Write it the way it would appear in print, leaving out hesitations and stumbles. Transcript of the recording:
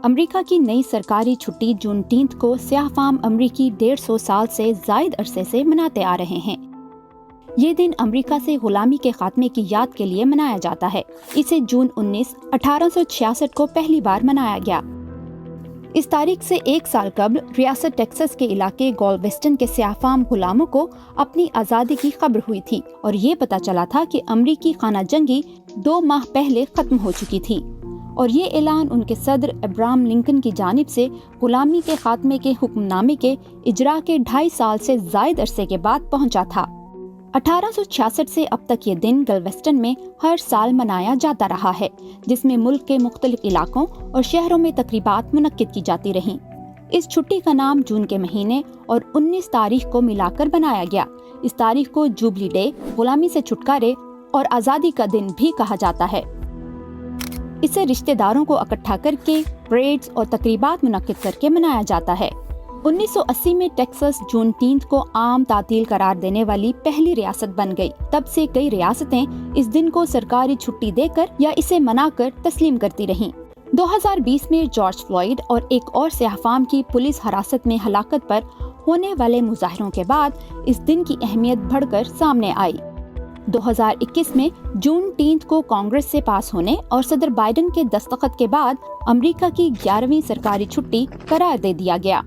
امریکہ کی نئی سرکاری چھٹی جون 13 کو سیاہ فام امریکی 150 سال سے زائد عرصے سے مناتے آ رہے ہیں۔ یہ دن امریکہ سے غلامی کے خاتمے کی یاد کے لیے منایا جاتا ہے۔ اسے جون 19، 1866 کو پہلی بار منایا گیا۔ اس تاریخ سے ایک سال قبل ریاست ٹیکساس کے علاقے گالویسٹن کے سیاہ فام غلاموں کو اپنی آزادی کی خبر ہوئی تھی اور یہ پتہ چلا تھا کہ امریکی خانہ جنگی 2 ماہ پہلے ختم ہو چکی تھی، اور یہ اعلان ان کے صدر ابراہم لنکن کی جانب سے غلامی کے خاتمے کے حکم نامے کے اجرا کے 2.5 سال سے زائد عرصے کے بعد پہنچا تھا۔ 1866 سے اب تک یہ دن گلویسٹن میں ہر سال منایا جاتا رہا ہے، جس میں ملک کے مختلف علاقوں اور شہروں میں تقریبات منعقد کی جاتی رہیں۔ اس چھٹی کا نام جون کے مہینے اور 19 تاریخ کو ملا کر بنایا گیا۔ اس تاریخ کو جوبلی ڈے، غلامی سے چھٹکارے اور آزادی کا دن بھی کہا جاتا ہے۔ اسے رشتہ داروں کو اکٹھا کر کے پریڈز اور تقریبات منعقد کر کے منایا جاتا ہے۔ 1980 میں ٹیکساس جون 13 کو عام تعطیل قرار دینے والی پہلی ریاست بن گئی۔ تب سے کئی ریاستیں اس دن کو سرکاری چھٹی دے کر یا اسے منا کر تسلیم کرتی رہیں۔ 2020 میں جارج فلوئڈ اور ایک اور سیاہ فام کی پولیس حراست میں ہلاکت پر ہونے والے مظاہروں کے بعد اس دن کی اہمیت بڑھ کر سامنے آئی۔ 2021 میں جون 13 کو کانگریس سے پاس ہونے اور صدر بائیڈن کے دستخط کے بعد امریکہ کی 11ویں سرکاری چھٹی قرار دے دیا گیا۔